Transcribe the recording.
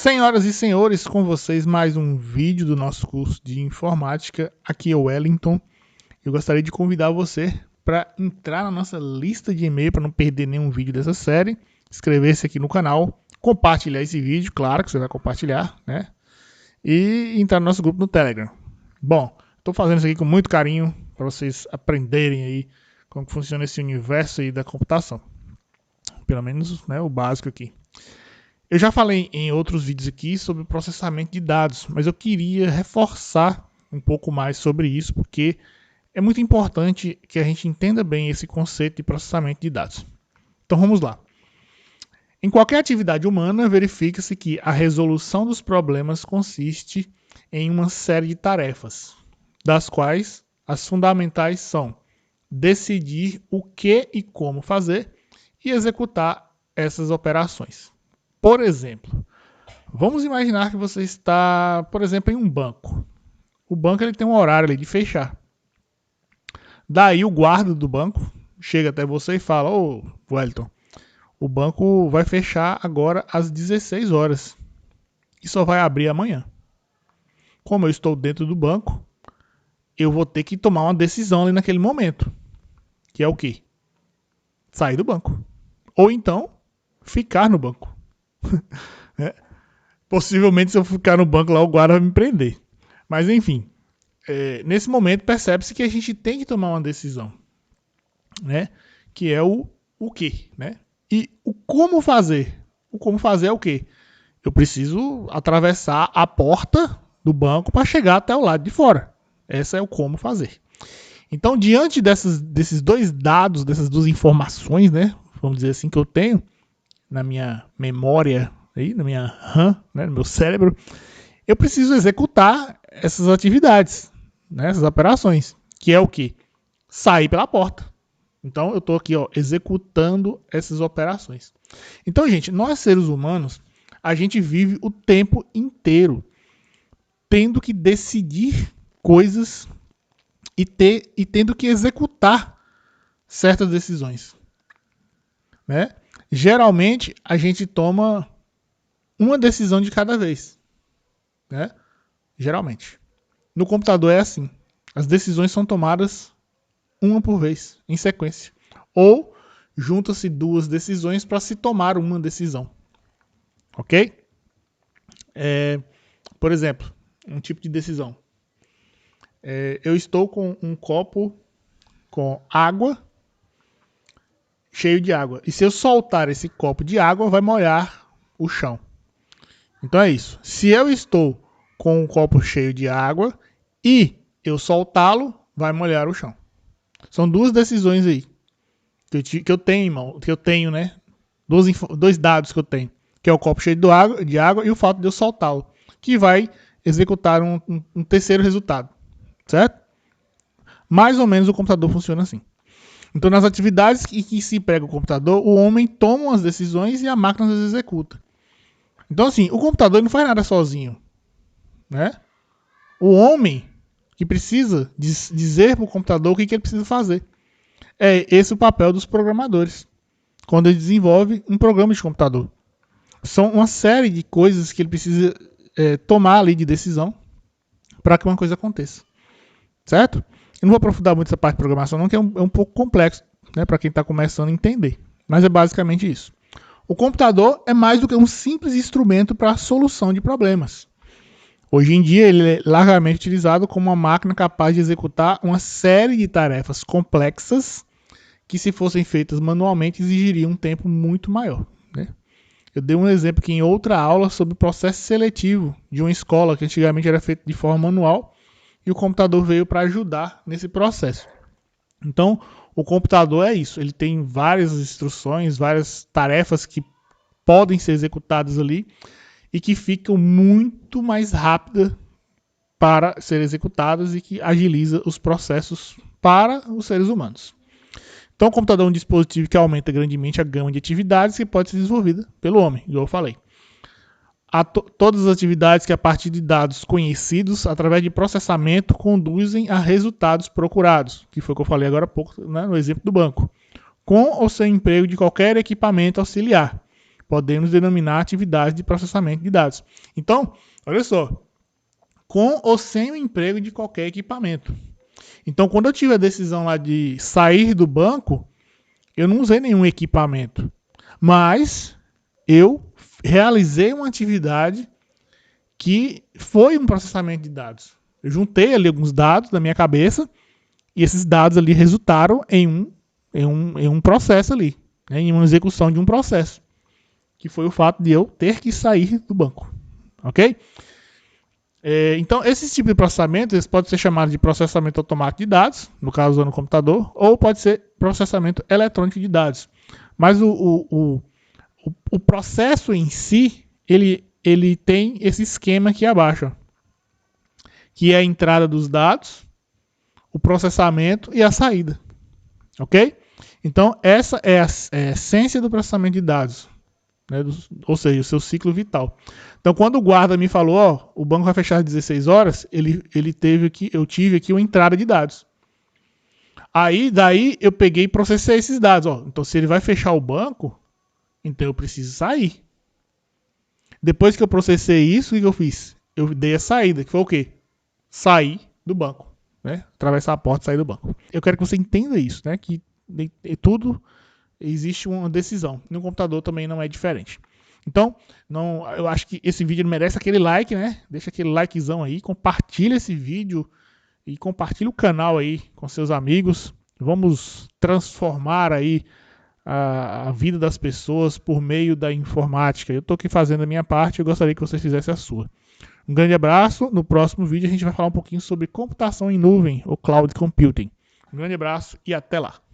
Senhoras e senhores, com vocês mais um vídeo do nosso curso de informática. Aqui é o Wellington. Eu gostaria de convidar você para entrar na nossa lista de e-mail para não perder nenhum vídeo dessa série, inscrever-se aqui no canal, compartilhar esse vídeo, claro que você vai compartilhar, né? E entrar no nosso grupo no Telegram. Bom, estou fazendo isso aqui com muito carinho para vocês aprenderem aí como funciona esse universo aí da computação. Pelo menos, né, o básico aqui. Eu já falei em outros vídeos aqui sobre o processamento de dados, mas eu queria reforçar um pouco mais sobre isso, porque é muito importante que a gente entenda bem esse conceito de processamento de dados. Então vamos lá. Em qualquer atividade humana, verifica-se que a resolução dos problemas consiste em uma série de tarefas, das quais as fundamentais são decidir o que e como fazer e executar essas operações. Por exemplo, vamos imaginar que você está, por exemplo, em um banco. O banco ele tem um horário ali de fechar. Daí o guarda do banco chega até você e fala: "Ô, Wellington, o banco vai fechar agora às 16 horas e só vai abrir amanhã. Como eu estou dentro do banco, eu vou ter que tomar uma decisão ali naquele momento, que é o quê? Sair do banco. Ou então, ficar no banco. Possivelmente, se eu ficar no banco lá, o guarda vai me prender. Mas, enfim, nesse momento percebe-se que a gente tem que tomar uma decisão, né? Que é o quê, né? E o como fazer. O como fazer é o quê? Eu preciso atravessar a porta do banco para chegar até o lado de fora. Essa é o como fazer. Então, diante desses dois dados, dessas duas informações, né? Vamos dizer assim, que eu tenho na minha memória, aí, na minha RAM, né, no meu cérebro, eu preciso executar essas atividades, né, essas operações, que é o quê? Sair pela porta. Então, eu estou aqui executando essas operações. Então, gente, nós seres humanos, a gente vive o tempo inteiro tendo que decidir coisas e tendo que executar certas decisões, né? Geralmente, a gente toma uma decisão de cada vez, né? Geralmente. No computador é assim. As decisões são tomadas uma por vez, em sequência. Ou juntam-se duas decisões para se tomar uma decisão. Ok? Por exemplo, um tipo de decisão. Eu estou com um copo com água, cheio de água. E se eu soltar esse copo de água, vai molhar o chão. Então é isso. Se eu estou com um copo cheio de água e eu soltá-lo, vai molhar o chão. São duas decisões aí que eu tenho, irmão, que eu tenho, né? Dois dados que eu tenho, que é o copo cheio de água e o fato de eu soltá-lo, que vai executar um terceiro resultado, certo? Mais ou menos o computador funciona assim. Então, nas atividades que se prega o computador, o homem toma as decisões e a máquina as executa. Então, assim, o computador não faz nada sozinho, né? O homem que precisa dizer para o computador o que ele precisa fazer. É esse o papel dos programadores, quando ele desenvolve um programa de computador. São uma série de coisas que ele precisa tomar ali de decisão para que uma coisa aconteça. Certo? Eu não vou aprofundar muito essa parte de programação, não, que é um pouco complexo, né, para quem está começando a entender. Mas é basicamente isso. O computador é mais do que um simples instrumento para a solução de problemas. Hoje em dia, ele é largamente utilizado como uma máquina capaz de executar uma série de tarefas complexas que, se fossem feitas manualmente, exigiriam um tempo muito maior, né? Eu dei um exemplo aqui em outra aula sobre o processo seletivo de uma escola que antigamente era feito de forma manual e o computador veio para ajudar nesse processo. Então, o computador é isso. Ele tem várias instruções, várias tarefas que podem ser executadas ali e que ficam muito mais rápidas para serem executadas e que agiliza os processos para os seres humanos. Então, o computador é um dispositivo que aumenta grandemente a gama de atividades que pode ser desenvolvida pelo homem, igual eu falei. Todas as atividades que, a partir de dados conhecidos, através de processamento, conduzem a resultados procurados, que foi o que eu falei agora há pouco, né, no exemplo do banco, com ou sem emprego de qualquer equipamento auxiliar. podemos denominar atividade de processamento de dados. Então, olha só, com ou sem o emprego de qualquer equipamento. Então, quando eu tive a decisão lá de sair do banco, eu não usei nenhum equipamento, mas eu realizei uma atividade que foi um processamento de dados. Eu juntei ali alguns dados na minha cabeça e esses dados ali resultaram em um processo ali, né, em uma execução de um processo, que foi o fato de eu ter que sair do banco. Ok? Então, esse tipo de processamento pode ser chamado de processamento automático de dados, no caso usando o computador, ou pode ser processamento eletrônico de dados. Mas o processo em si, ele tem esse esquema aqui abaixo, que é a entrada dos dados, o processamento e a saída. Ok? Então, essa é a essência do processamento de dados, né? Ou seja, o seu ciclo vital. Então, quando o guarda me falou, ó, o banco vai fechar às 16 horas, eu tive aqui uma entrada de dados. Aí, daí, eu peguei e processei esses dados. Ó. Então, se ele vai fechar o banco, então eu preciso sair. Depois que eu processei isso, o que eu fiz? Eu dei a saída, que foi o quê? Sair do banco, né? Atravessar a porta e sair do banco. Eu quero que você entenda isso, né? Que tudo existe uma decisão. No computador também não é diferente. Então, eu acho que esse vídeo merece aquele like, né? Deixa aquele likezão aí, compartilha esse vídeo e compartilha o canal aí com seus amigos. Vamos transformar aí a vida das pessoas por meio da informática. Eu estou aqui fazendo a minha parte, eu gostaria que você fizesse a sua. Um grande abraço. No próximo vídeo a gente vai falar um pouquinho sobre computação em nuvem ou cloud computing. Um grande abraço e até lá.